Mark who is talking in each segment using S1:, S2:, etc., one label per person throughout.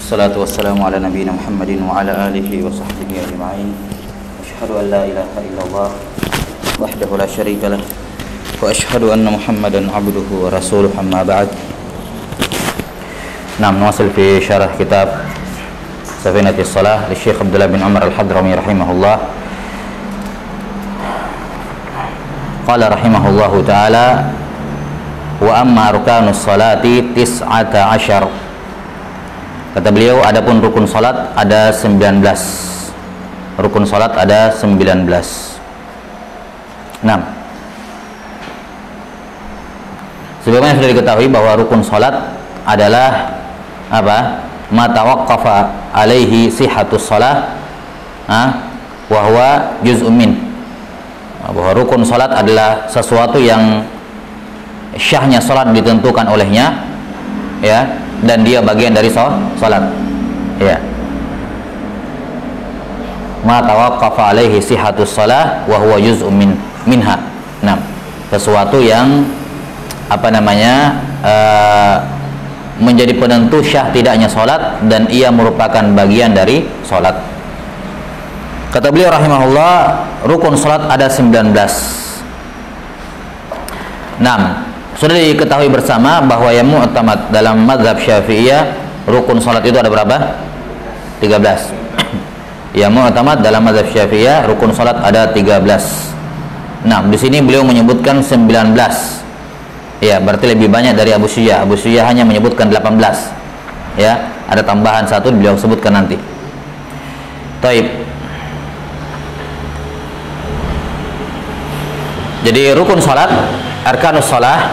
S1: Wassalatu wassalamu ala nabiyyina Muhammadin wa ala alihi wa sahbihi ajma'in. Asyhadu an la ilaha illallah wahdahu la syarika lah wa asyhadu anna Muhammadan abduhu wa rasuluh, amma ba'd. Nawasil fi syarah kitab Safinatis Shalah li Syekh Abdullah bin Umar Al-Hadrami rahimahullah. Qala rahimahullahu ta'ala, wa amma arkanus salati 19. Kata beliau, adapun rukun salat ada 19. Rukun salat ada 19. 6. Sebagaimana sudah diketahui bahwa rukun salat adalah apa? Ma tawaqqafa alaihi sihhatus shalah wa huwa juz'un min. Bahwa rukun salat adalah sesuatu yang syahnya salat ditentukan olehnya, ya, dan dia bagian dari salat, ya. Ma tawaqqafa alaihi sihhatus shalah wa huwa juz'un minha. Nah, sesuatu yang apa namanya menjadi penentu syah tidaknya salat dan ia merupakan bagian dari salat. Kata beliau rahimahullah, rukun salat ada 19. 6. Sudah diketahui bersama bahwa yang mu'tamad dalam mazhab Syafi'iyah, rukun salat itu ada berapa? 13. Yang mu'tamad dalam mazhab Syafi'iyah, rukun salat ada 13. Nah, di sini beliau menyebutkan 19. Ya, berarti lebih banyak dari Abu Syuja. Abu Syuja hanya menyebutkan 18. Ya, ada tambahan satu beliau sebutkan nanti. Taib. Jadi rukun salat, arkanus shalah,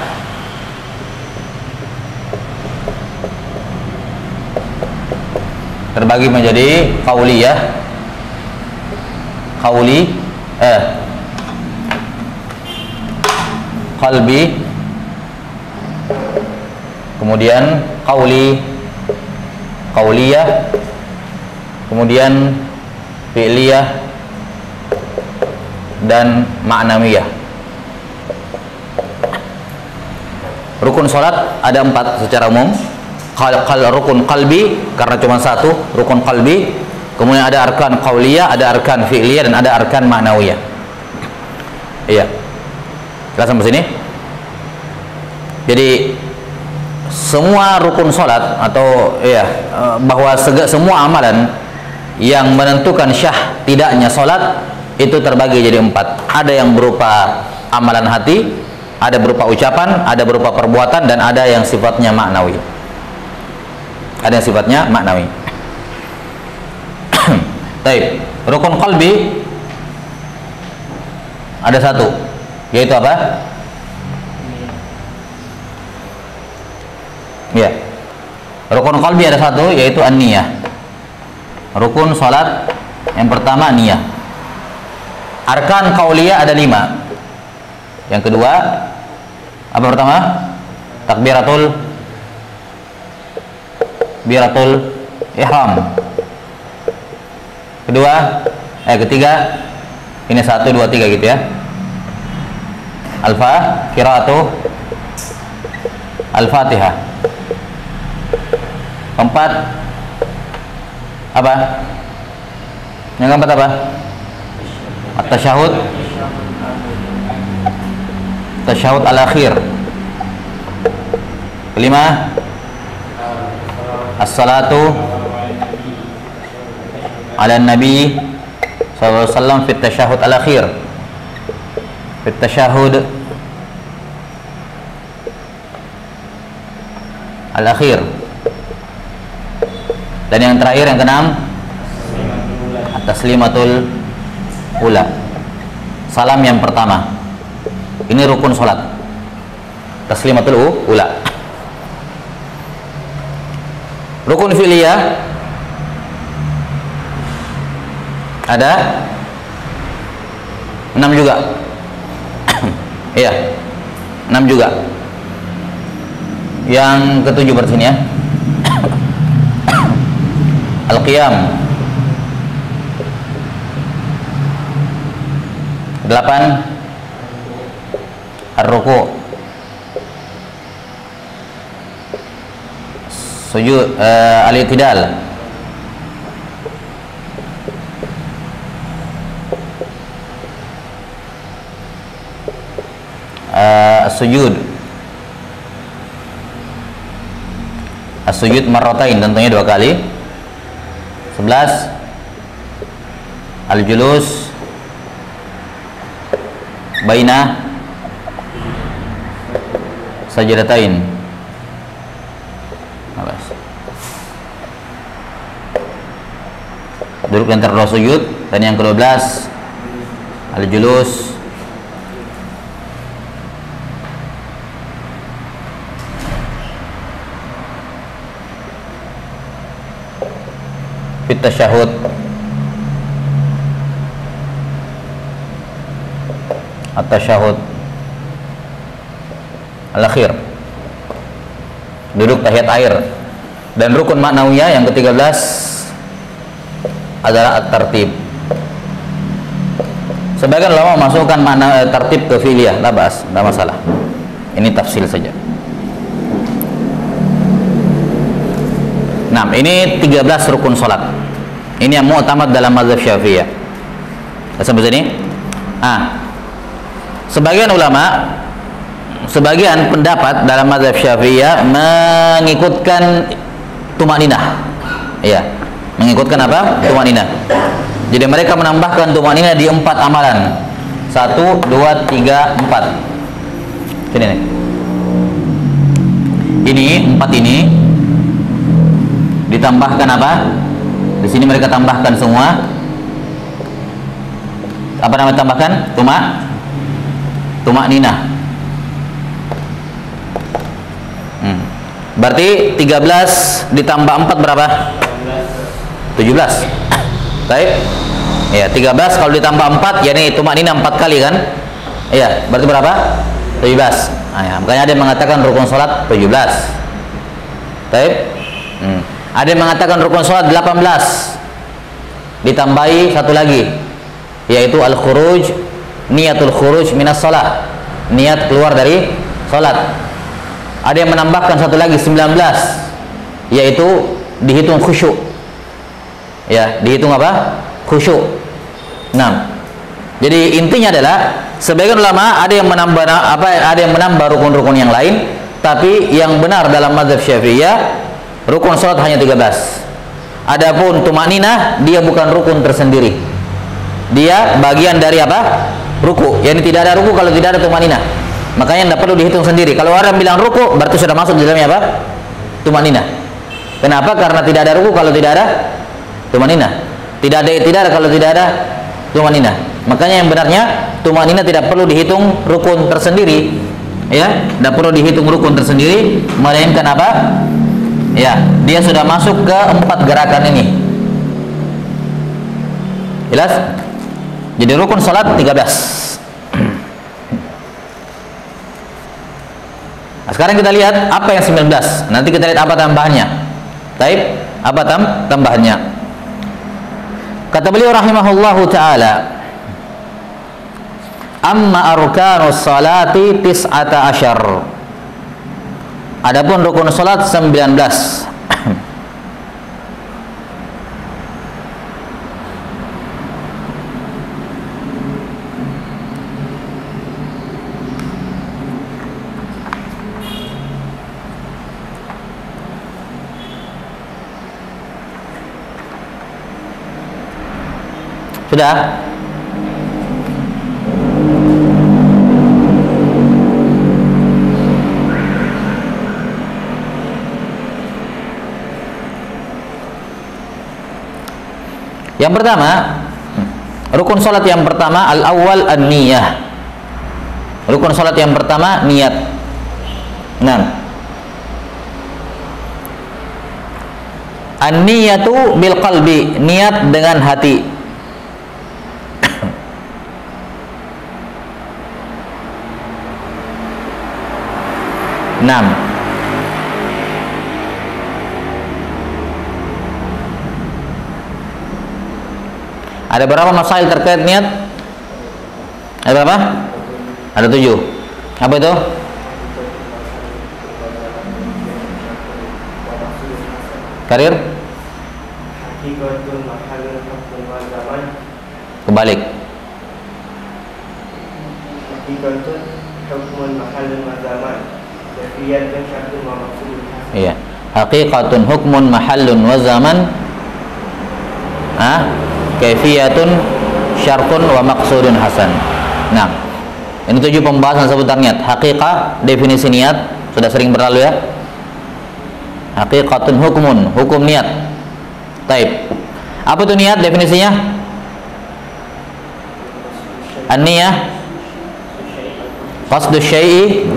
S1: terbagi menjadi qauliyah, qalbi, kemudian qauliyah, kemudian fi'liyah, dan ma'nawiyah. Rukun salat ada 4 secara umum. Rukun qalbi, karena cuma satu, rukun qalbi. Kemudian ada arkan qauliyah, ada arkan fi'liyah, dan ada arkan ma'nawiyah. Iya. Jelas sampai sini? Jadi semua rukun salat atau bahwa semua amalan yang menentukan syah tidaknya salat itu terbagi jadi 4. Ada yang berupa amalan hati, ada berupa ucapan, ada berupa perbuatan, dan ada yang sifatnya maknawi. Ada yang sifatnya maknawi. Baik, rukun qalbi ada 1, yaitu apa? Ya. Rukun qalbi ada 1, yaitu an-niyah. Rukun salat yang pertama niyah. Arkan qauliyah ada 5. Yang kedua apa pertama? Takbiratul ihram. Ketiga ini 1, 2, 3 gitu ya. Al-Fatihah. Keempat apa? Yang keempat apa? At-tasyahud al-akhir. Kelima, as-salatu ala nabi sallallahu alaihi wasallam fit tasyahud al-akhir. Fit tasyahud al-akhir. Dan yang terakhir, yang keenam, at-taslimatul ula. Salam yang pertama. Ini rukun salat. Taslimatul ula. Rukun fi'liyah ada 6 juga. Iya, 6 juga. Yang ketujuh berarti ya. Al-qiyam. 8 ar-ruku'. sujud al-i'tidal, sujud as-sujud marratain, tentunya 2 kali. 11 al-julus baina sajdatain. Duduk di antara 2 sujud. Dan yang ke-12 al-julus fit tasyahud, at-tasyahud al-akhir, duduk tahiyat akhir. Dan rukun maknawiyah yang ke-13 adalah at-tartib. Sebagian ulama masukkan makna tartib ke fi'liyah, la ba'as, enggak masalah. Ini tafsil saja. Nah, ini 13 rukun salat. Ini yang mu'tamad dalam mazhab Syafi'iyah. Sampai sini? Sebagian ulama, sebagian pendapat dalam mazhab Syafi'iyah mengikutkan tumaninah. Iya, mengikutkan apa? Tumaninah. Jadi mereka menambahkan tumaninah di 4 amalan. 1, 2, 3, 4. Sini nih. Ini 4 ini ditambahkan apa? Di sini mereka tambahkan semua. Apa namanya tambahkan? Tumakninah. Berarti 13 ditambah 4 berapa? 17. Baik. Ya, 13 kalau ditambah 4, yakni tumakninah 4 kali kan? Iya, berarti berapa? 17. Ya, makanya ada yang mengatakan rukun salat 17. Baik. Ada yang mengatakan rukun salat 18. Ditambahi satu lagi, yaitu al-khuruj, niatul khuruj minas shalah, niat keluar dari salat. Ada yang menambahkan satu lagi 19, yaitu dihitung khusyuk. Ya, dihitung apa? Khusyuk. Nah, jadi intinya adalah sebagian ulama ada yang menambah ada yang menambah rukun-rukun yang lain, tapi yang benar dalam mazhab Syafi'iyah rukun salat hanya 13. Adapun tumakninah dia bukan rukun tersendiri. Dia bagian dari apa? Ruku. Yani tidak ada ruku kalau tidak ada tumakninah. Makanya tidak perlu dihitung sendiri. Kalau orang bilang ruku berarti sudah masuk di dalamnya apa? Tumakninah. Kenapa? Karena tidak ada ruku kalau tidak ada tumakninah. Tidak ada kalau tidak ada tumakninah. Makanya yang benarnya tumakninah tidak perlu dihitung rukun tersendiri. Ya, tidak perlu dihitung rukun tersendiri, melainkan apa? Ya, dia sudah masuk ke 4 gerakan ini. Jelas? Jadi rukun salat 13. Nah, sekarang kita lihat apa yang 19. Nanti kita lihat apa tambahannya. Taib, apa tambahannya? Kata beliau rahimahullahu taala, amma arkanus salati 19. Adapun rukun salat 19. Sudah? Yang pertama, rukun salat yang pertama al-awwal an-niyah. Rukun salat yang pertama niat. Nah, an-niyatu bil qalbi, niat dengan hati. Enam. Ada berapa masail terkait niat? Ada berapa? Ada 7. Apa itu? Karir?
S2: Hakikatun mahallun hukmun wa zaman.
S1: Kebalik.
S2: Hakikatun hukmun mahallun wa zaman. Kafiyatun syartun wa maqsudun hasan.
S1: Iya. Haqiqatun hukmun mahallun wa zaman. Kaifiyatun syartun wa maqsudun hasan. Nah, ini 7 pembahasan seputar niat. Haqiqah, definisi niat sudah sering berlalu ya. Haqiqatun hukmun, hukum niat. Taib. Apa itu niat definisinya? An-niyah qasdu syai'i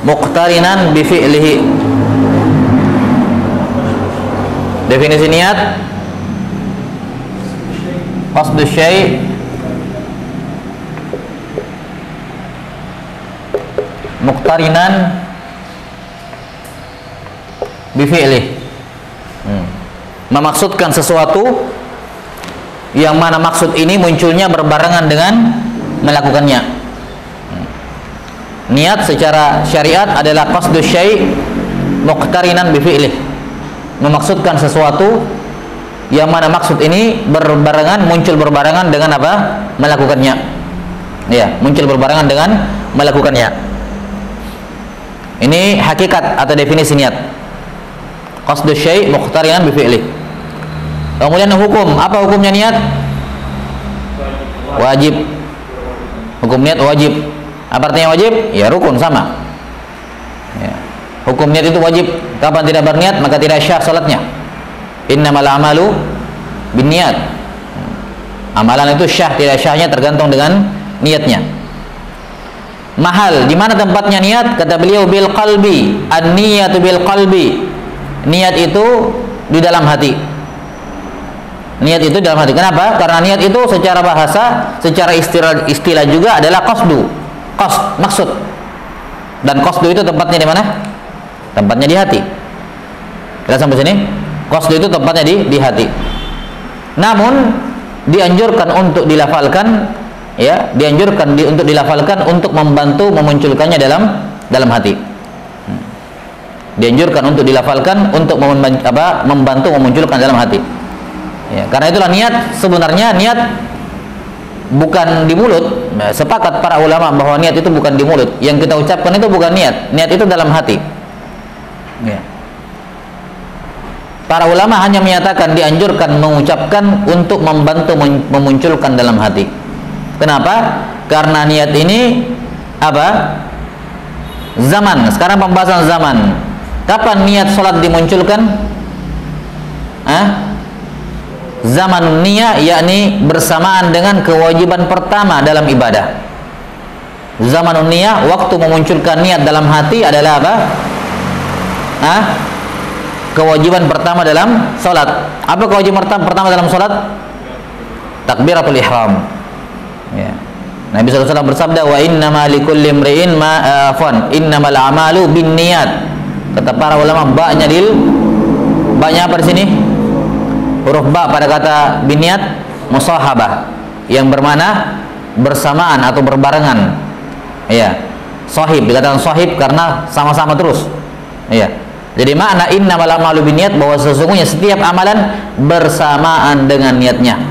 S1: muqtarinan bi fi'lihi. Definisi niat qasdu syai' muqtarinan bi fi'lihi. Memaksudkan sesuatu yang mana maksud ini munculnya berbarengan dengan melakukannya. Niat secara syariat adalah qasdu syai' muqtarinan bi fi'lih. Memaksudkan sesuatu yang mana maksud ini muncul berbarengan dengan apa? Melakukannya. Ya, muncul berbarengan dengan melakukannya. Ini hakikat atau definisi niat. Qasdu syai' muqtarinan bi fi'lih. Kemudian hukum, apa hukumnya niat? Wajib. Hukum niat wajib. Apa artinya wajib? Ya rukun sama. Ya. Hukum niat itu wajib. Kapan tidak berniat maka tidak syah salatnya. Innamal a'malu binniyat. Amalan itu syah tidak syahnya tergantung dengan niatnya. Mahal, di mana tempatnya niat? Kata beliau bil qalbi. An-niyatu bil qalbi. Niat itu di dalam hati. Niat itu dalam hati. Kenapa? Karena niat itu secara bahasa, secara istilah juga adalah qasdu. Qasd, maksud. Dan qasdu itu tempatnya di mana? Tempatnya di hati. Kita sampai sini. Qasdu itu tempatnya di hati. Namun dianjurkan untuk dilafalkan, ya, dianjurkan untuk dilafalkan untuk membantu memunculkannya dalam hati. Dianjurkan untuk dilafalkan untuk membantu memunculkan dalam hati. Ya, karena itulah niat, sebenarnya niat bukan di mulut. Nah, sepakat para ulama bahwa niat itu bukan di mulut. Yang kita ucapkan itu bukan niat. Niat itu dalam hati. Ya. Para ulama hanya menyatakan dianjurkan mengucapkan untuk membantu memunculkan dalam hati. Kenapa? Karena niat ini apa? Zaman. Sekarang pembahasan zaman. Kapan niat sholat dimunculkan? Zaman niat, yakni bersamaan dengan kewajiban pertama dalam ibadah. Zaman niat, waktu memunculkan niat dalam hati adalah apa? Kewajiban pertama dalam sholat. Apa kewajiban pertama dalam sholat? Takbiratul ihram. Ya. Nabi SAW bersabda, wa innama likulli imri'in innamal a'malu binniyat. Kata para ulama, ba-nya apa di sini? Huruf ba pada kata biniat musahabah yang bermana bersamaan atau berbarengan. Iya. Sahib, dikatakan sahib karena sama-sama terus. Iya. Jadi makna innamal a'malu binniyat, bahwa sesungguhnya setiap amalan bersamaan dengan niatnya.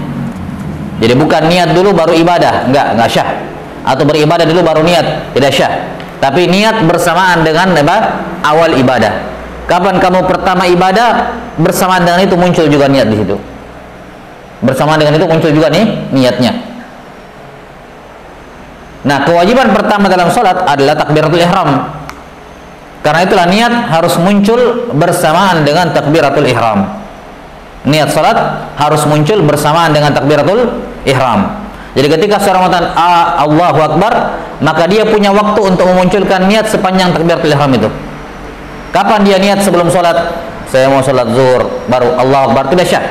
S1: Jadi bukan niat dulu baru ibadah, enggak syah. Atau beribadah dulu baru niat, tidak syah. Tapi niat bersamaan dengan awal ibadah. Kapan kamu pertama ibadah, bersamaan dengan itu muncul juga niat di situ. Bersamaan dengan itu muncul juga niatnya. Nah, kewajiban pertama dalam sholat adalah takbiratul ihram. Karena itulah niat harus muncul bersamaan dengan takbiratul ihram. Niat sholat harus muncul bersamaan dengan takbiratul ihram. Jadi ketika seorang mengatakan Allahu Akbar, maka dia punya waktu untuk memunculkan niat sepanjang takbiratul ihram itu. Kapan dia niat sebelum sholat? Saya mau sholat zuhur, baru Allah Akbar, tidak syah.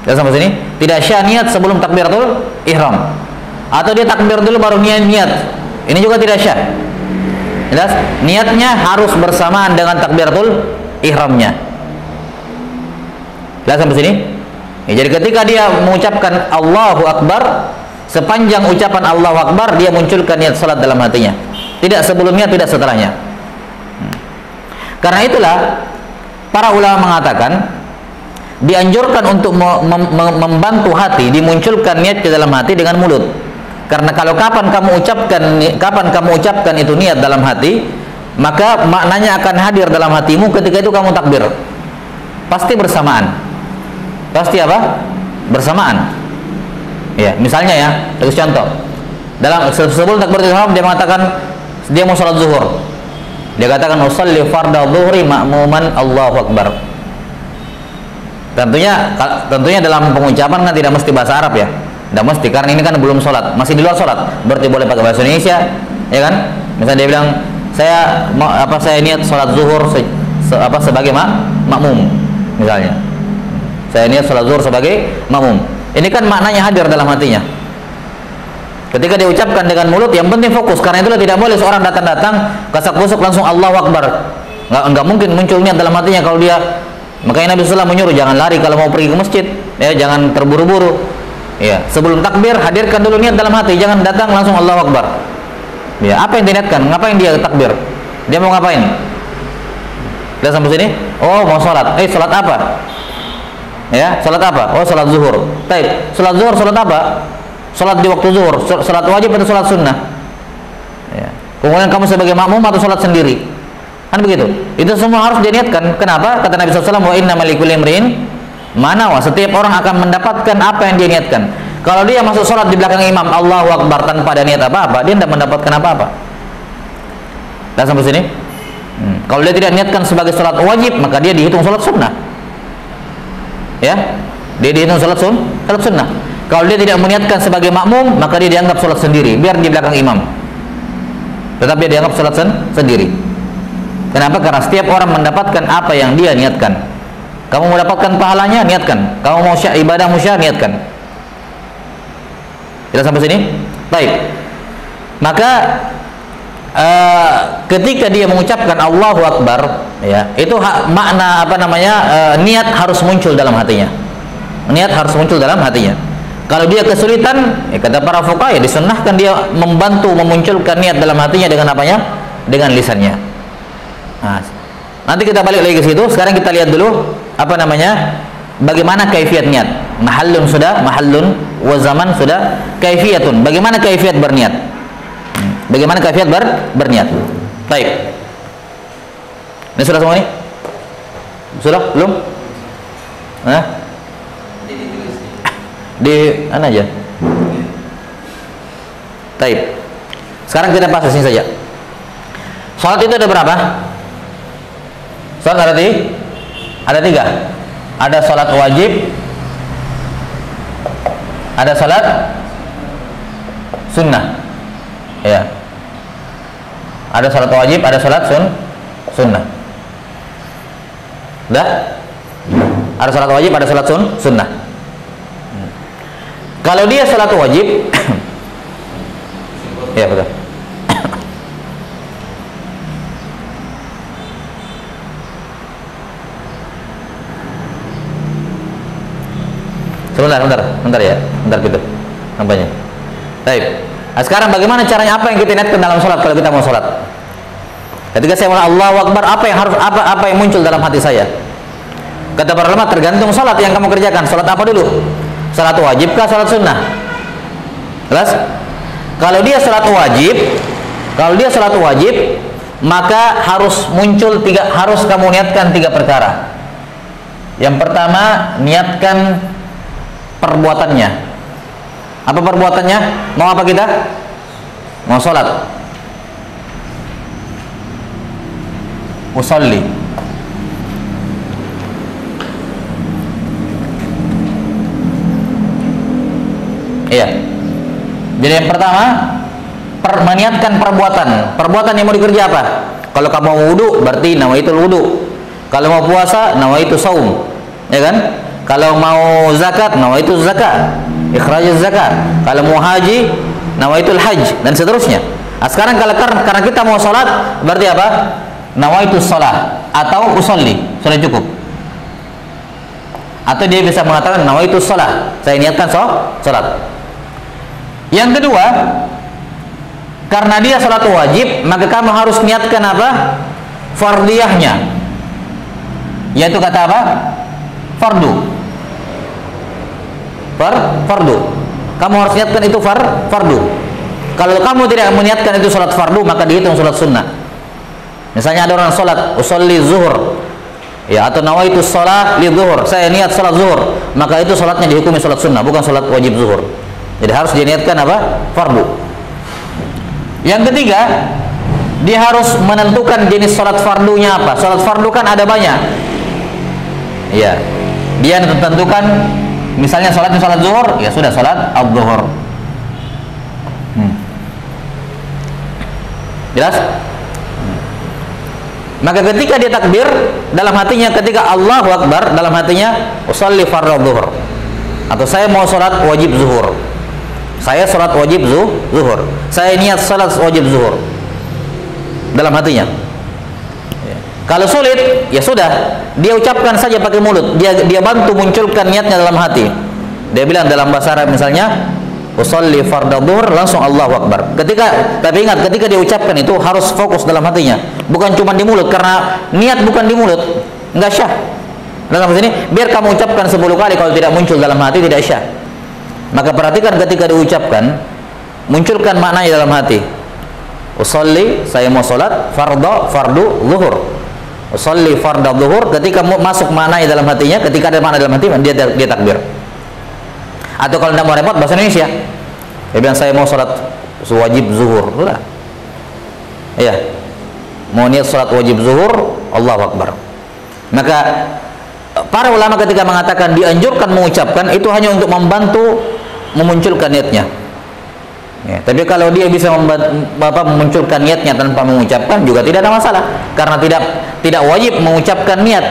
S1: Kita sampai sini? Tidak syah niat sebelum takbiratul ihram. Atau dia takbir dulu baru niat. Ini juga tidak syah. Jelas? Niatnya harus bersamaan dengan takbiratul ihramnya. Jelas sampai sini? Ya, jadi ketika dia mengucapkan Allahu Akbar, sepanjang ucapan Allahu Akbar dia munculkan niat sholat dalam hatinya. Tidak sebelumnya, tidak setelahnya. Karena itulah para ulama mengatakan dianjurkan untuk membantu hati dimunculkan niat ke dalam hati dengan mulut. Karena kalau kapan kamu ucapkan itu niat dalam hati, maka maknanya akan hadir dalam hatimu ketika itu kamu takbir. Pasti bersamaan. Pasti apa? Bersamaan. Ya, misalnya ya, bagi contoh. Dalam sebelum takbiratul ihram dia mengatakan dia mau salat zuhur. Dia katakan usolli fardhu dhuhri ma'muman Allahu akbar. Tentunya dalam pengucapan kan tidak mesti bahasa Arab ya. Tidak mesti, karena ini kan belum sholat, masih di luar sholat. Berarti boleh pakai bahasa Indonesia, ya kan? Misalnya dia bilang saya niat sholat zuhur sebagai makmum, misalnya. Saya niat sholat zuhur sebagai makmum. Ini kan maknanya hadir dalam hatinya. Ketika dia ucapkan dengan mulut, yang penting fokus. Karena itulah tidak boleh seorang datang kasak-kusuk langsung Allahu Akbar. Enggak mungkin muncul niat dalam hatinya kalau dia. Makanya Nabi SAW menyuruh jangan lari kalau mau pergi ke masjid, ya, jangan terburu-buru. Ya, sebelum takbir hadirkan dulu niat dalam hati, jangan datang langsung Allahu Akbar. Ya, apa yang diniatkan? Ngapain dia takbir? Dia mau ngapain? Lihat sampai sini? Oh, mau sholat. Sholat apa? Ya, sholat apa? Oh, sholat zuhur. Baik, sholat zuhur sholat apa? Sholat di waktu zuhur. Sholat wajib atau sholat sunnah? Ya. Kemudian kamu sebagai makmum atau sholat sendiri? Kan begitu. Itu semua harus diniatkan. Kenapa? Kata Nabi SAW, wa innamal likulli imrin ma nawa. Setiap orang akan mendapatkan apa yang dia niatkan. Kalau dia masuk sholat di belakang imam Allahu Akbar tanpa ada niat apa-apa, dia tidak mendapatkan apa-apa. Dan sampai sini. Kalau dia tidak niatkan sebagai sholat wajib, maka dia dihitung sholat sunnah. Ya, dia dihitung sholat sunnah. Kalau dia tidak meniatkan sebagai makmum, maka dia dianggap sholat sendiri, biar di belakang imam. Tetap dia dianggap sholat sendiri. Kenapa? Karena setiap orang mendapatkan apa yang dia niatkan. Kamu mau dapatkan pahalanya, niatkan. Kamu mau ibadah musyah, niatkan. Kita sampai sini? Baik. Maka ketika dia mengucapkan Allahu Akbar, ya, itu makna niat harus muncul dalam hatinya. Niat harus muncul dalam hatinya. Kalau dia kesulitan, kata para fuqaha, ya disunnahkan dia membantu memunculkan niat dalam hatinya dengan apanya? Dengan lisannya. Nah, nanti kita balik lagi ke situ. Sekarang kita lihat dulu bagaimana kaifiyat niat. Mahallun wa zaman sudah, kaifiyatun. Bagaimana kaifiyat berniat? Bagaimana kaifiyat berniat? Baik. Ini sudah semua ini? Sudah? Belum? Hah? Di mana aja? Baik. Sekarang kita bahas sini saja. Salat itu ada berapa? Salat ada tiga. Ada salat wajib, ada salat sunnah. Ya. Ada salat wajib, ada salat sunnah. Udah? Ada salat wajib, ada salat sunnah. Kalau dia salat wajib, ya betul. Sebentar ya, bentar gitu, nampaknya. Baik. Nah, sekarang bagaimana caranya, apa yang kita niatkan dalam sholat kalau kita mau sholat? Ketika saya mulai Allahu Akbar, apa yang muncul dalam hati saya? Kata para ulama, tergantung sholat yang kamu kerjakan. Sholat apa dulu? Sholat wajib kah sholat sunnah? Jelas? Kalau dia sholat wajib, maka harus kamu niatkan tiga perkara. Yang pertama, niatkan perbuatannya. Apa perbuatannya? Mau apa kita? Mau sholat. Usolli. Iya. Jadi yang pertama, meniatkan perbuatan. Perbuatan yang mau dikerja apa? Kalau kamu mau wudu, berarti nawaitul wudu. Kalau mau puasa, nawaitu saum. Ya kan? Kalau mau zakat, nawaitu zakat, ikhrajuz zakat. Kalau mau haji, nawaitul hajj, dan seterusnya. Nah, sekarang karena kita mau sholat, berarti apa? Nawaitus sholat atau usolli, sudah cukup. Atau dia bisa mengatakan nawaitus sholat, saya niatkan sholat. Yang kedua, karena dia sholat wajib, maka kamu harus niatkan apa? Fardiyahnya. yaitu kata apa? Fardu. Fardu. Kamu harus niatkan itu fardu. Kalau kamu tidak meniatkan itu salat fardu, maka dihitung salat sunnah. Misalnya ada orang salat usolli zuhur, ya, atau nawaitu salat li zuhur, saya niat salat zuhur, maka itu salatnya dihukumi salat sunnah, bukan salat wajib zuhur. Jadi harus diniatkan apa? Fardu. Yang ketiga, dia harus menentukan jenis salat fardunya apa. Salat fardu kan ada banyak. Ya, dia tentukan. Misalnya salatnya salat zuhur, ya sudah salat az-zuhur. Jelas? Maka ketika dia takbir, dalam hatinya ketika Allahu Akbar, dalam hatinya usolli fardhu zuhur, atau saya mau salat wajib zuhur, saya salat wajib zuhur, saya niat salat wajib zuhur dalam hatinya. Kalau sulit, ya sudah, dia ucapkan saja pakai mulut, dia bantu munculkan niatnya dalam hati. Dia bilang dalam bahasa Arab misalnya usolli fardhu zuhur, langsung Allahu Akbar. Tapi ingat, ketika dia ucapkan itu harus fokus dalam hatinya, bukan cuma di mulut, karena niat bukan di mulut, enggak syah. Dalam sini, biar kamu ucapkan 10 kali, kalau tidak muncul dalam hati tidak syah. Maka perhatikan ketika diucapkan, munculkan maknanya dalam hati. Usolli, saya mau salat fardu zuhur. Usolli fardhu zuhur, ketika masuk maknanya dalam hatinya, ketika ada makna dalam hati, dia takbir. Atau kalau tidak mau repot, bahasa Indonesia, dia bilang saya mau salat wajib zuhur, sudah. Iya, mau niat salat wajib zuhur, Allahu Akbar. Maka para ulama ketika mengatakan dianjurkan mengucapkan, itu hanya untuk membantu memunculkan niatnya. Ya, tapi kalau dia bisa memunculkan niatnya tanpa mengucapkan, juga tidak ada masalah, karena tidak wajib mengucapkan niat.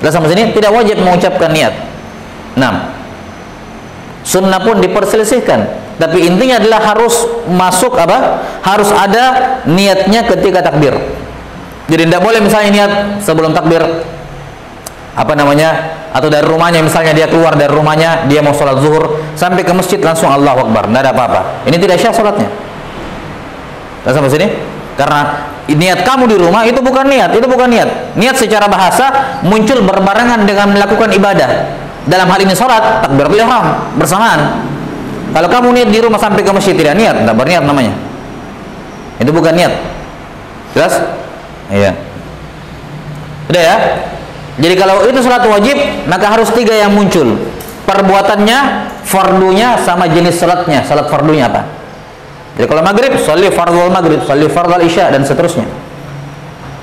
S1: Jelas sampai sini, tidak wajib mengucapkan niat. 6. Sunnah pun diperselisihkan, tapi intinya adalah harus masuk apa? Harus ada niatnya ketika takbir. Jadi tidak boleh misalnya niat sebelum takbir, apa namanya, atau dari rumahnya, misalnya dia keluar dari rumahnya, dia mau sholat zuhur, sampai ke masjid langsung Allahu Akbar, tidak ada apa-apa. Ini tidak syah sholatnya. Sudah sampai sini? Karena niat kamu di rumah itu bukan niat, Niat secara bahasa muncul berbarengan dengan melakukan ibadah. Dalam hal ini sholat, takbiratul ihram bersamaan. Kalau kamu niat di rumah sampai ke masjid tidak niat, tidak berniat namanya. Itu bukan niat. Jelas? Iya. Sudah ya? Jadi kalau itu sholat wajib, maka harus 3 yang muncul. Perbuatannya, fardunya, sama jenis sholatnya. Sholat fardunya apa? Jadi kalau maghrib, sholli fardhu maghrib, sholli fardhu isya, dan seterusnya.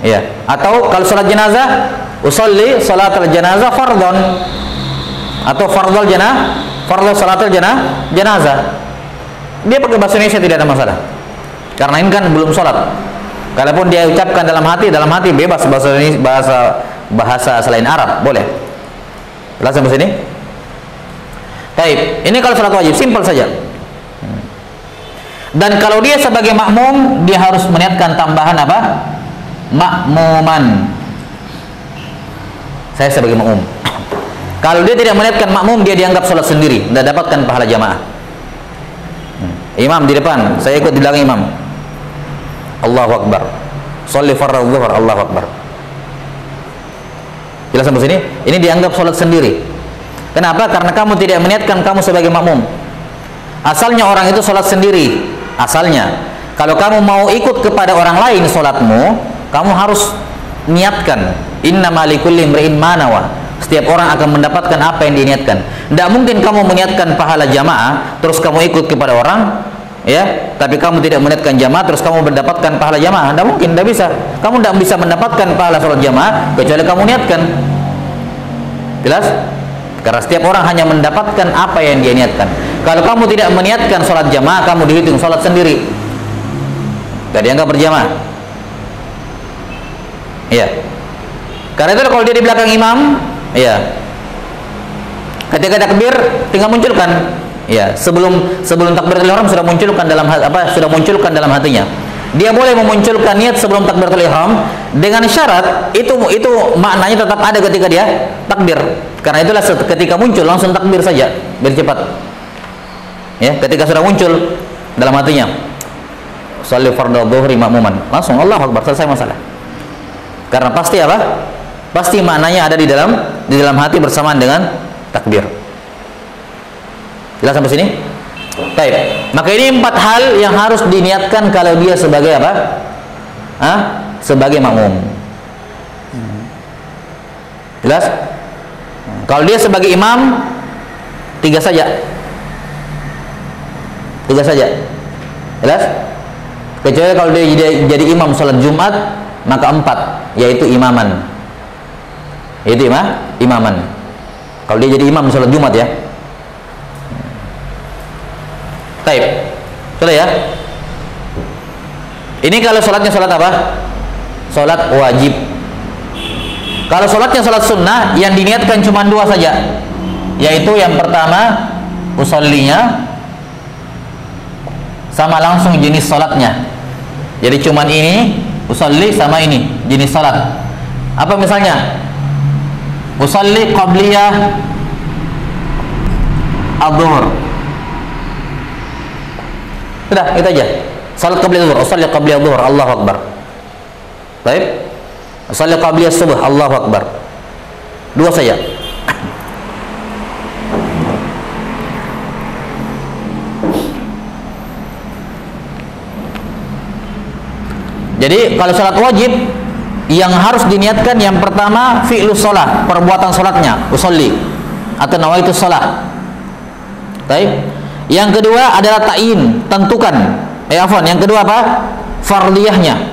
S1: Iya. Atau kalau sholat jenazah, usolli sholatul jenazah fardhon, atau fardhu sholatul jenazah. Dia pakai bahasa Indonesia tidak ada masalah, karena ini kan belum sholat. Kalaupun dia ucapkan dalam hati bebas bahasa selain Arab, boleh. Jelas sampai sini? Baik, ini kalau sholat wajib, simpel saja. Dan kalau dia sebagai makmum, dia harus meniatkan tambahan apa? Makmuman. Saya sebagai makmum. Kalau dia tidak meniatkan makmum, dia dianggap sholat sendiri, tidak dapatkan pahala jamaah. Imam di depan, saya ikut di belakang imam. Allahu Akbar. Sholli fardhu zuhur, Allahu Akbar. Jelas sampai sini? Ini dianggap sholat sendiri. Kenapa? Karena kamu tidak meniatkan kamu sebagai makmum. Asalnya orang itu sholat sendiri. Asalnya. Kalau kamu mau ikut kepada orang lain sholatmu, kamu harus niatkan. Innama likulli imri'in ma nawa. Setiap orang akan mendapatkan apa yang diniatkan. Tidak mungkin kamu meniatkan pahala jamaah terus kamu ikut kepada orang, ya, tapi kamu tidak meniatkan jamaah terus kamu mendapatkan pahala jamaah. Tidak mungkin, tidak bisa. Kamu tidak bisa mendapatkan pahala sholat jamaah kecuali kamu niatkan. Jelas? Karena setiap orang hanya mendapatkan apa yang dia niatkan. Kalau kamu tidak meniatkan sholat jamaah, kamu dihitung sholat sendiri, tidak dianggap berjamaah. Iya. Karena itu kalau dia di belakang imam, ya, ketika takbir tinggal munculkan, ya, sebelum takbiratul ihram sudah munculkan dalam hatinya. Dia boleh memunculkan niat sebelum takbiratul ihram dengan syarat itu maknanya tetap ada ketika dia takbir. Karena itulah ketika muncul langsung takbir saja, biar cepat. Ya, ketika sudah muncul dalam hatinya, sholli fardhu dhuhri makmuman, langsung Allahu Akbar, selesai masalah. Karena pasti apa? pasti maknanya ada di dalam hati bersamaan dengan takbir. Jelas sampai sini? Baik. Maka ini 4 hal yang harus diniatkan kalau dia sebagai apa? Sebagai makmum. Jelas? Kalau dia sebagai imam 3 saja. 3 saja. Jelas? Kecuali kalau dia jadi imam salat Jumat, maka 4, yaitu imaman. Yaitu imaman. Kalau dia jadi imam salat Jumat ya. Baik. Sudah ya? Ini kalau salatnya salat apa? Salat wajib. Kalau salatnya salat sunnah, yang diniatkan cuma 2 saja. Yaitu yang pertama, usollinya, sama langsung jenis salatnya. Jadi cuman ini, usolli sama ini, jenis salat. Apa misalnya? Usolli qabliyah adzuhur. Sudah, itu aja. Salat qabliyah adzuhur, usolli qabliyah adzuhur, Allahu akbar. Baik? Usolli qabliyah subuh, Allahu akbar. 2 saja. Jadi kalau salat wajib yang harus diniatkan yang pertama fi'lus shalah, perbuatan salatnya, usolli atau nawaitus shalah. Baik. Yang kedua adalah ta'yin, tentukan. Yang kedua apa? Fardiyahnya.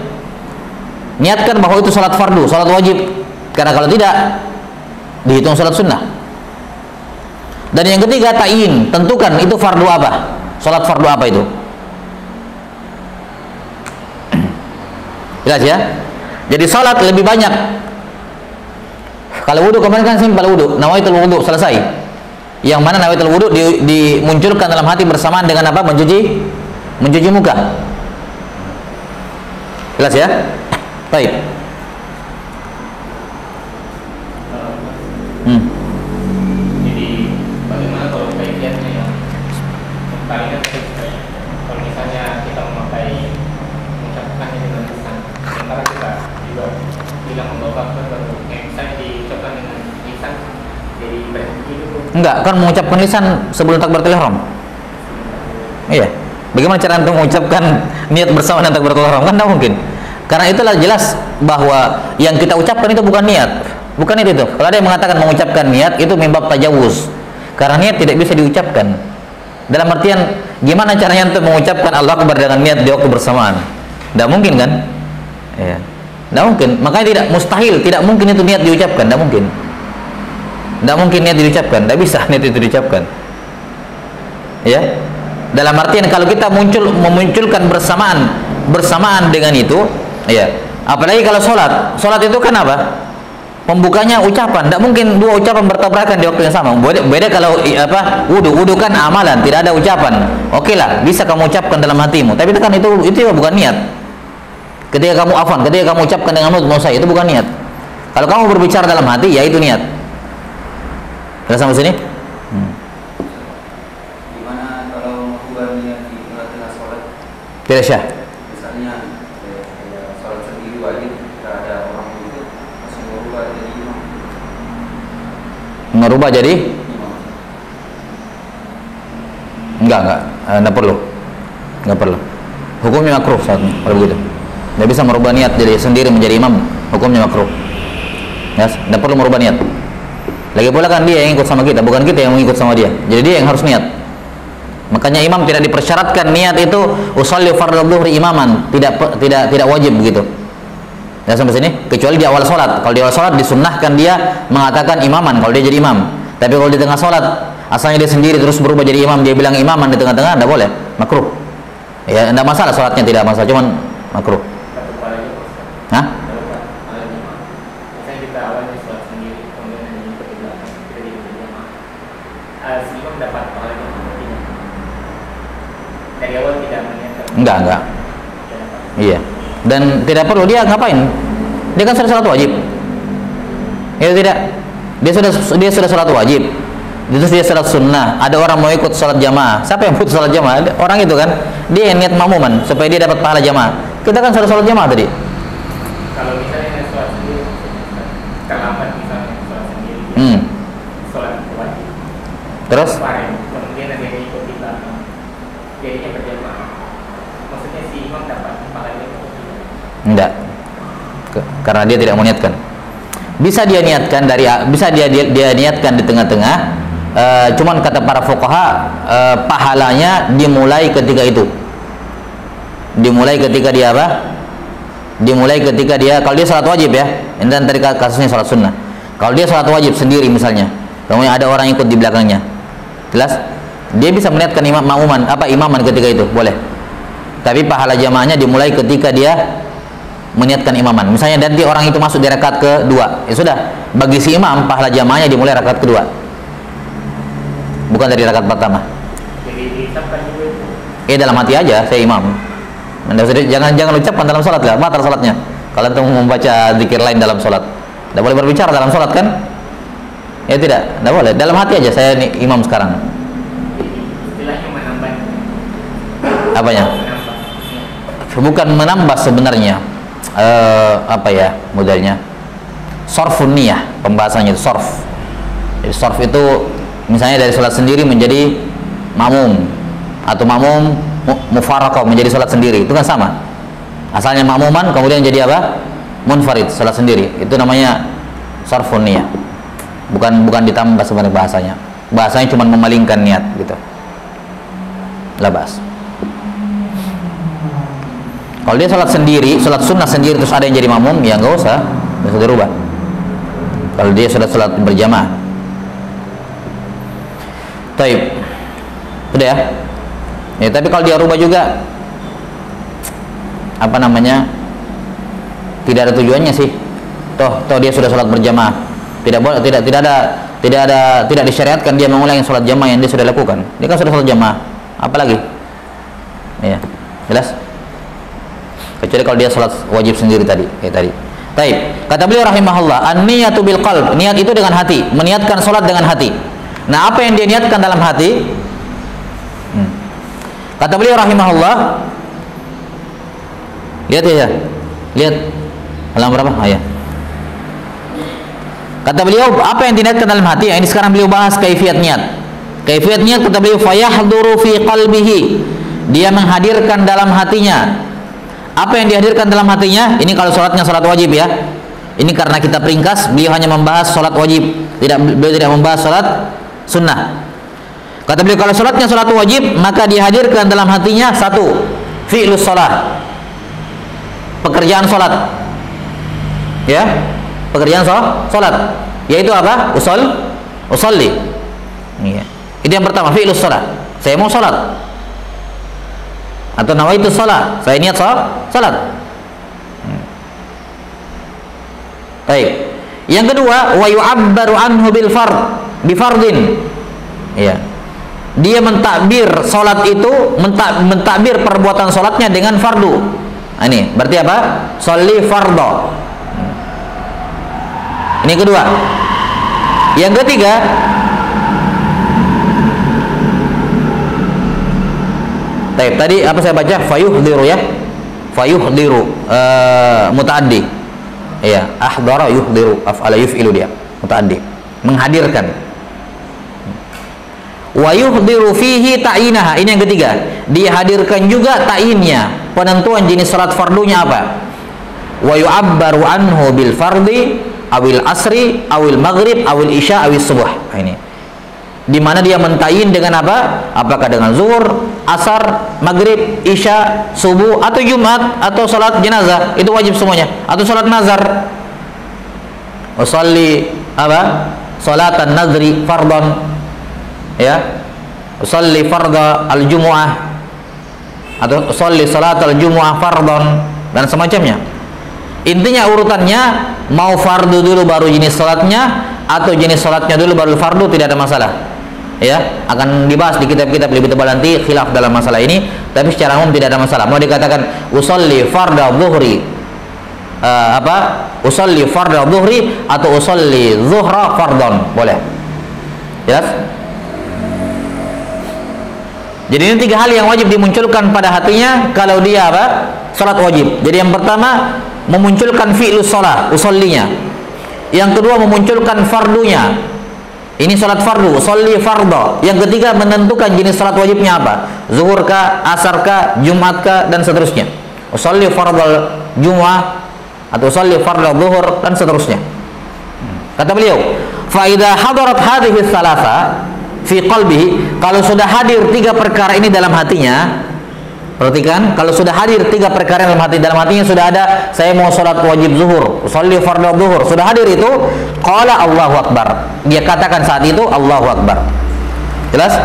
S1: Niatkan bahwa itu salat fardu, salat wajib. Karena kalau tidak dihitung salat sunnah. Dan yang ketiga ta'yin, tentukan itu fardu apa? Salat fardu apa itu? Jelas ya? Jadi salat lebih banyak. Kalau wudu kemarin kan simpel wudu, nawaitul wudu, selesai. Yang mana nawaitul wudu dimunculkan dalam hati bersamaan dengan apa? Mencuci muka. Jelas ya? Baik.
S3: Jadi bagaimana kalau kaifiatnya yang paling kalau misalnya kita memakai mengucapkannya dengan lisan, sementara kita juga bilang membawa baru yang bisa diucapkan dengan lisan, jadi berhenti dulu.
S1: Enggak, kan mengucapkan lisan sebelum takbiratul ihram. Iya. Bagaimana cara untuk mengucapkan niat bersama dengan takbiratul ihram? Kan tidak mungkin. Karena itulah jelas bahwa yang kita ucapkan itu bukan niat. Bukan itu. Kalau ada yang mengatakan mengucapkan niat itu membab tajawuz. Karena niat tidak bisa diucapkan. Dalam artian gimana caranya untuk mengucapkan Allah Akbar dengan niat di waktu bersamaan? Tidak mungkin kan? Ya. Tidak mungkin. Makanya tidak mustahil, tidak mungkin itu niat diucapkan, tidak mungkin. Tidak mungkin niat diucapkan, tidak bisa niat itu diucapkan. Ya. Dalam artian kalau kita memunculkan bersamaan dengan itu, ya. Apalagi kalau sholat itu kan apa? Pembukanya ucapan, tidak mungkin 2 ucapan bertabrakan di waktu yang sama. Beda kalau wudu kan amalan, tidak ada ucapan. Oke lah, bisa kamu ucapkan dalam hatimu, tapi itu kan itu bukan niat. Ketika kamu ucapkan dengan mulut mau saya, itu bukan niat. Kalau kamu berbicara dalam hati, ya itu niat. Kita sampai sini?
S4: Gimana kalau melakukan niat di tengah-tengah sholat?
S1: Tidak syah.
S4: Misalnya sholat sendiri wajib, tidak ada orang itu langsung merubah jadi imam.
S1: Merubah jadi?
S4: Imam.
S1: Enggak perlu. Hukumnya makruh saatnya kalau begitu. Tidak bisa merubah niat jadi sendiri menjadi imam, hukumnya makruh. Ya, tidak perlu merubah niat. Lagi pula kan dia yang ikut sama kita, bukan kita yang mengikut sama dia. Jadi dia yang harus niat. Makanya imam tidak dipersyaratkan niat itu usolli fardhu dhuhri imaman, tidak wajib begitu. Ya sampai sini, kecuali di awal sholat. Kalau di awal sholat disunnahkan dia mengatakan imaman kalau dia jadi imam. Tapi kalau di tengah sholat asalnya dia sendiri terus berubah jadi imam, dia bilang imaman di tengah-tengah, tidak boleh, makruh. Ya tidak masalah sholatnya, tidak masalah, cuman makruh. Hah?
S3: Misalnya kita awalnya sholat sendiri, kemudian yang ikut di belakang, kita di jamaah. Si imam dapat pahalanya tidak? Dari awal tidak meniatkan?
S1: Enggak. Iya. Dan tidak perlu dia ngapain? Dia kan sudah sholat wajib. Ya tidak. Dia sudah sholat wajib. Terus dia sholat sunnah. Ada orang mau ikut sholat jamaah. Siapa yang putus sholat jamaah? Orang itu kan. Dia yang niat makmuman supaya dia dapat pahala jamaah. Kita kan sudah sholat jamaah tadi.
S3: Kalau misalnya sholat sendiri, terlambat misalnya sholat sendiri, sholat wajib.
S1: Terus?
S3: Kemudian ada yang ikut di belakang, jadinya berjamaah. Maksudnya si imam dapat pahalanya atau tidak?
S1: Enggak. Karena dia tidak meniatkan. Bisa dia niatkan dia niatkan di tengah-tengah. Cuman kata para fuqaha, pahalanya dimulai ketika itu. Dimulai ketika dia apa? Dimulai ketika dia, kalau dia salat wajib ya. Ini dan tadi kasusnya salat sunnah. Kalau dia salat wajib sendiri misalnya, kemudian ada orang ikut di belakangnya, jelas dia bisa meniatkan imaman ketika itu, boleh. Tapi pahala jamaahnya dimulai ketika dia meniatkan imaman. Misalnya nanti orang itu masuk di rakaat kedua, ya sudah, bagi si imam pahala jamaahnya dimulai rakaat kedua, bukan dari rakaat pertama.
S3: Jadi diucapkan juga itu.
S1: Dalam hati aja, saya imam. Jangan ucapkan dalam sholat lah, batal sholatnya. Kalau antum membaca zikir lain dalam sholat, tidak boleh berbicara dalam sholat kan? Ya tidak boleh. Dalam hati aja, saya nih imam sekarang.
S3: Istilahnya menambah.
S1: Apanya? Bukan menambah sebenarnya. Apa ya modelnya? Sorfun niyah, pembahasannya itu sorf. Jadi sorf itu misalnya dari sholat sendiri menjadi makmum, atau makmum mufaraqah menjadi sholat sendiri, itu kan sama. Asalnya makmuman kemudian jadi apa? Munfarid, sholat sendiri. Itu namanya sorfun niyah. Bukan ditambah sebenarnya bahasanya. Bahasanya cuma memalingkan niat gitu. Labas. Kalau dia sholat sendiri, sholat sunnah sendiri terus ada yang jadi makmum, ya nggak usah dirubah. Kalau dia sholat berjamaah. Taib. Udah ya? Ya, tapi kalau dia rubah juga apa namanya? Tidak ada tujuannya sih. Toh dia sudah sholat berjamaah. Tidak disyariatkan dia mengulangi sholat jamaah yang dia sudah lakukan. Dia kan sudah sholat jamaah. Apalagi? Ya, jelas? Kecuali kalau dia sholat wajib sendiri tadi, kayak tadi. Taib. Kata beliau rahimahullah, an-niyatu bil qalb. Niat itu dengan hati, meniatkan sholat dengan hati. Nah, apa yang dia niatkan dalam hati? Kata beliau rahimahullah, lihat ya, lihat halaman berapa? Ya. Kata beliau, apa yang diniatkan dalam hati? Ini sekarang beliau bahas kaifiyat niat. Kaifiyat niat, kata beliau, fayahduru fi qalbihi. Dia menghadirkan dalam hatinya. Apa yang dihadirkan dalam hatinya? Ini kalau sholatnya sholat wajib ya. Ini karena kita peringkas, beliau hanya membahas sholat wajib. Beliau tidak membahas sholat sunnah. Kata beliau, kalau sholatnya sholat wajib, maka dihadirkan dalam hatinya satu, fi'lus sholat, pekerjaan sholat, ya, pekerjaan sholat, yaitu apa? Usolli. Ya. Itu yang pertama, fi'lus sholat. Saya mau sholat, atau nawaitu sholat, saya niat sholat. Baik. Yang kedua, wa yu'abbaru anhu bil bifardin. Ya. Dia mentakbir sholat itu, mentakbir perbuatan sholatnya dengan fardu. Nah, ini berarti apa? Sholli fardho. Ini kedua. Yang ketiga, tadi apa saya baca? Fayuhdiru ya, fayuhdiru mutaaddi. Iya, ahdara yuhdiru, af'ala yuf'ilu dia, mutaaddi, menghadirkan. Wa yuhdiru fihi ta'inaha. Ini yang ketiga. Dihadirkan juga ta'innya, penentuan jenis salat fardunya apa. Wa yu'abbaru anhu bil fardi awil asri awil maghrib awil isya awil subuh. Ini di mana dia mentayin dengan apa? Apakah dengan zuhur, asar, maghrib, isya, subuh, atau jumat, atau salat jenazah. Itu wajib semuanya. Atau salat nazar. Usolli apa? Salatan nazri fardhan. Ya, usolli fardha al-jumu'ah, atau usolli salat al-jumu'ah fardhon, dan semacamnya. Intinya urutannya, mau fardu dulu baru jenis salatnya, atau jenis salatnya dulu baru fardu, tidak ada masalah. Ya, akan dibahas di kitab-kitab lebih tebal nanti khilaf dalam masalah ini, tapi secara umum tidak ada masalah. Mau dikatakan usolli fardha dhuhri, usolli fardha dhuhri, atau usolli zuhra fardhon, boleh. Jelas? Jadi ini tiga hal yang wajib dimunculkan pada hatinya kalau dia apa? Salat wajib. Jadi yang pertama, memunculkan fi'lus shalah, usollinya. Yang kedua memunculkan fardunya. Ini salat fardu, sholli fardha. Yang ketiga menentukan jenis salat wajibnya apa? Zuhur kah, asar kah, Jumat kah, dan seterusnya. Sholli fardhal Jumu'ah atau sholli fardhal zuhur dan seterusnya. Kata beliau, fa idza hadarat hadhihi thalatha fi qalbihi, kalau sudah hadir tiga perkara ini dalam hatinya. Perhatikan, kalau sudah hadir tiga perkara dalam hatinya sudah ada, saya mau sholat wajib zuhur, sholli fardhu zuhur, sudah hadir itu, qala Allahu Akbar. Dia katakan saat itu Allahu Akbar. Jelas?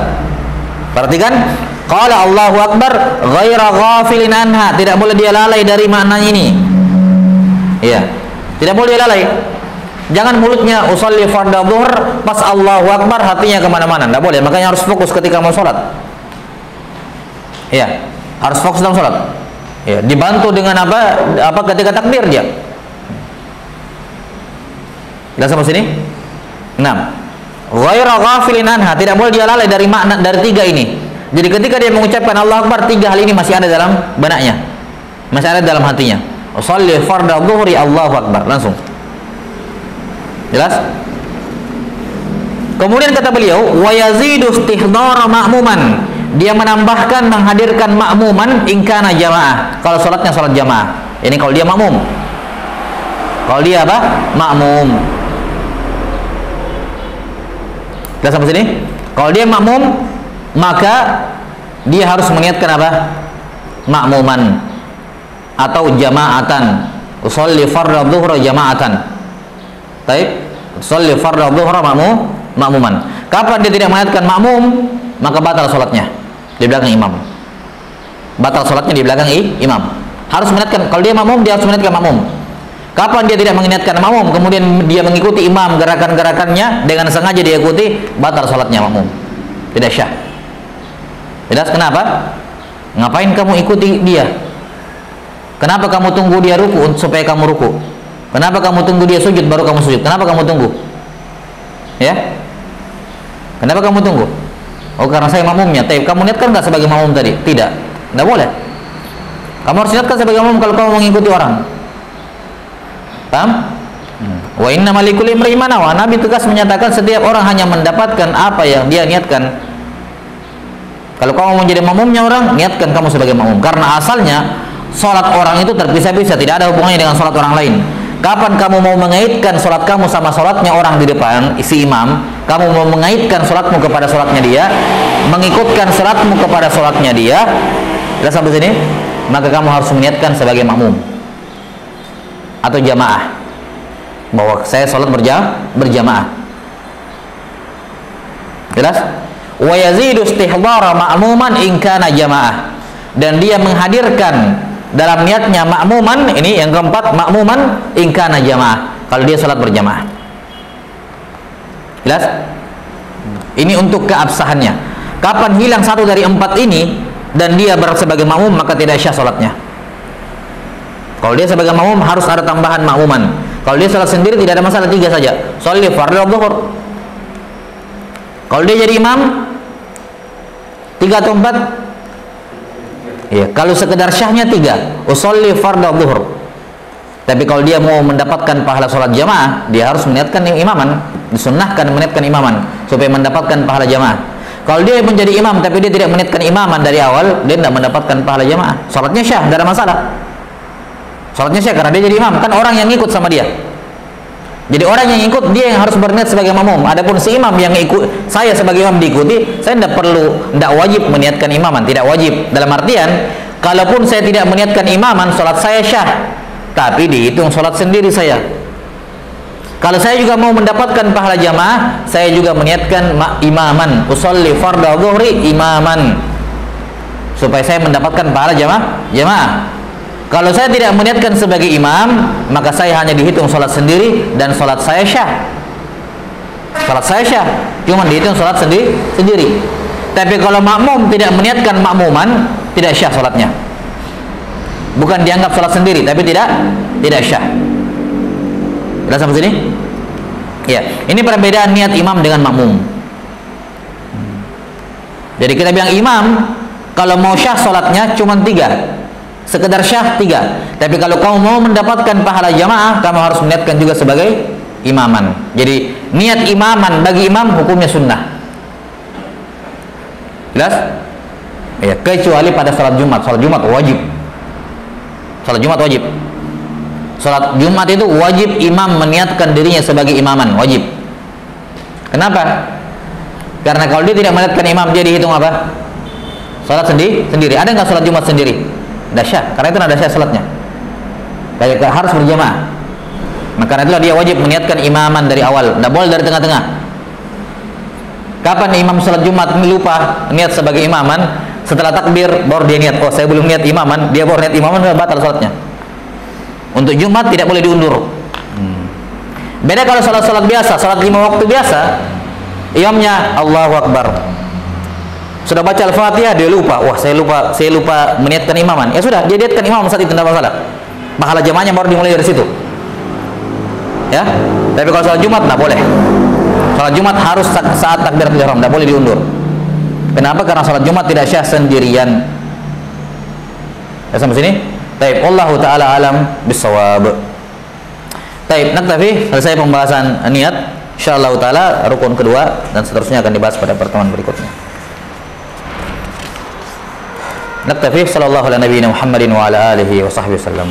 S1: Perhatikan, qala Allahu Akbar ghaira ghafilin anha, tidak boleh dia lalai dari makna ini. Iya, tidak boleh dia lalai. Jangan mulutnya usolli fardhu zuhur pas Allahu Akbar hatinya kemana-mana, tidak boleh. Makanya harus fokus ketika mau sholat. Iya, harus fokus dalam sholat. Ya, dibantu dengan apa ketika takbir dia. Sudah sampai sini? 6. Ghaira ghafilin anha, tidak boleh dia lalai dari makna dari tiga ini. Jadi ketika dia mengucapkan Allahu Akbar, tiga hal ini masih ada dalam benaknya, masih ada dalam hatinya. Sholli fardhu dhuhri Allahu Akbar, langsung. Jelas? Kemudian kata beliau, wa yazidu istihdara ma'muman. Dia menambahkan menghadirkan makmuman ingkana jamaah. Kalau sholatnya sholat jamaah. Ini kalau dia makmum. Kalau dia apa? Makmum. Sudah sampai sini? Kalau dia makmum, maka dia harus meniatkan apa? Makmuman atau jamaatan. Usolli fardhu dhuhra jamaatan. Baik, usolli fardhu dhuhra makmuman. Kapan dia tidak meniatkan makmum, maka batal sholatnya di belakang imam. Batal sholatnya di belakang imam. Harus meniatkan, kalau dia makmum dia harus meniatkan makmum. Kapan dia tidak meniatkan makmum, kemudian dia mengikuti imam gerakan-gerakannya dengan sengaja dia ikuti, batal sholatnya makmum, tidak syah. Jelas? Kenapa? Ngapain kamu ikuti dia? Kenapa kamu tunggu dia ruku supaya kamu ruku? Kenapa kamu tunggu dia sujud baru kamu sujud? Kenapa kamu tunggu? Ya? Kenapa kamu tunggu? Oh, karena saya makmumnya. Tapi kamu niatkan nggak sebagai makmum tadi? Tidak, tidak boleh. Kamu harus niatkan sebagai makmum kalau kamu mengikuti orang. Paham? Wa inna malikul imri manawa. Nabi tegas menyatakan setiap orang hanya mendapatkan apa yang dia niatkan. Kalau kamu menjadi makmumnya orang, niatkan kamu sebagai makmum. Karena asalnya sholat orang itu terpisah-pisah, tidak ada hubungannya dengan sholat orang lain. Kapan kamu mau mengaitkan sholat kamu sama sholatnya orang di depan, isi imam, kamu mau mengaitkan sholatmu kepada sholatnya dia, mengikutkan sholatmu kepada sholatnya dia, sudah sampai sini, maka kamu harus meniatkan sebagai makmum atau jamaah, bahwa saya sholat berjamaah. Jelas? Wa yazidu istihdara ma'muman in kana jamaah, dan dia menghadirkan dalam niatnya makmuman, ini yang keempat, makmuman in kana jamaah, kalau dia sholat berjamaah. Jelas? Ini untuk keabsahannya. Kapan hilang satu dari empat ini dan dia sebagai makmum, maka tidak syah sholatnya. Kalau dia sebagai makmum harus ada tambahan makmuman. Kalau dia sholat sendiri tidak ada masalah, tiga saja. Sholli fardhu dhuhur. Kalau dia jadi imam, tiga atau empat? Ya, kalau sekedar syahnya tiga, usolli fardhu dhuhur. Tapi kalau dia mau mendapatkan pahala sholat jamaah, dia harus meniatkan imaman, disunnahkan meniatkan imaman supaya mendapatkan pahala jamaah. Kalau dia menjadi imam tapi dia tidak meniatkan imaman dari awal, dia tidak mendapatkan pahala jamaah. Sholatnya syah, tidak ada masalah. Sholatnya syah karena dia jadi imam, kan orang yang ikut sama dia. Jadi orang yang ikut, dia yang harus berniat sebagai makmum. Adapun si imam yang ikut, saya sebagai imam diikuti, saya tidak wajib meniatkan imaman, tidak wajib. Dalam artian, kalaupun saya tidak meniatkan imaman, sholat saya syah, tapi dihitung sholat sendiri saya. Kalau saya juga mau mendapatkan pahala jamaah, saya juga meniatkan imaman, usolli fardhu dhuhri imaman, supaya saya mendapatkan pahala jamaah. Kalau saya tidak meniatkan sebagai imam, maka saya hanya dihitung sholat sendiri dan sholat saya syah. Sholat saya syah, cuma dihitung sholat sendiri. Tapi kalau makmum tidak meniatkan makmuman, tidak syah sholatnya. Bukan dianggap sholat sendiri, tapi tidak syah. Sudah sampai sini? Ya, ini perbedaan niat imam dengan makmum. Jadi kita bilang imam, kalau mau syah sholatnya cuma tiga. Sekedar syah tiga. Tapi kalau kamu mau mendapatkan pahala jamaah, kamu harus meniatkan juga sebagai imaman. Jadi niat imaman bagi imam hukumnya sunnah. Jelas? Ya, kecuali pada salat Jumat. Salat Jumat wajib. Salat Jumat wajib. Salat Jumat itu wajib imam meniatkan dirinya sebagai imaman, wajib. Kenapa? Karena kalau dia tidak meniatkan imam, dia dihitung apa? Salat sendiri. Ada nggak salat Jumat sendiri? Dahsyat. Karena itu ada dahsyat salatnya. Kayak harus berjamaah. Maka itulah dia wajib meniatkan imaman dari awal. Tidak boleh dari tengah-tengah. Kapan imam salat Jumat lupa niat sebagai imaman, setelah takbir baru dia niat, oh saya belum niat imaman, dia baru niat imaman, batal salatnya. Untuk Jumat tidak boleh diundur. Beda kalau salat-salat biasa, salat 5 waktu biasa, imamnya Allahu Akbar. Sudah baca Al-Fatihah dia lupa, wah saya lupa meniatkan imaman. Ya sudah, dia niatkan imam saat itu tidak masalah. Pahala jamaahnya baru dimulai dari situ. Ya. Tapi kalau salat Jumat tidak boleh. Salat Jumat harus saat takbiratul ihram, tidak boleh diundur. Kenapa? Karena salat Jumat tidak syah sendirian. Ya, sampai sini? Baik, wallahu taala alam bisawab. Baik, naktafi, selesai pembahasan niat. Insyaallah taala rukun kedua dan seterusnya akan dibahas pada pertemuan berikutnya. Naktafi, sallallahu ala nabiyina Muhammadin wa ala alihi wa sahbihi wasallam.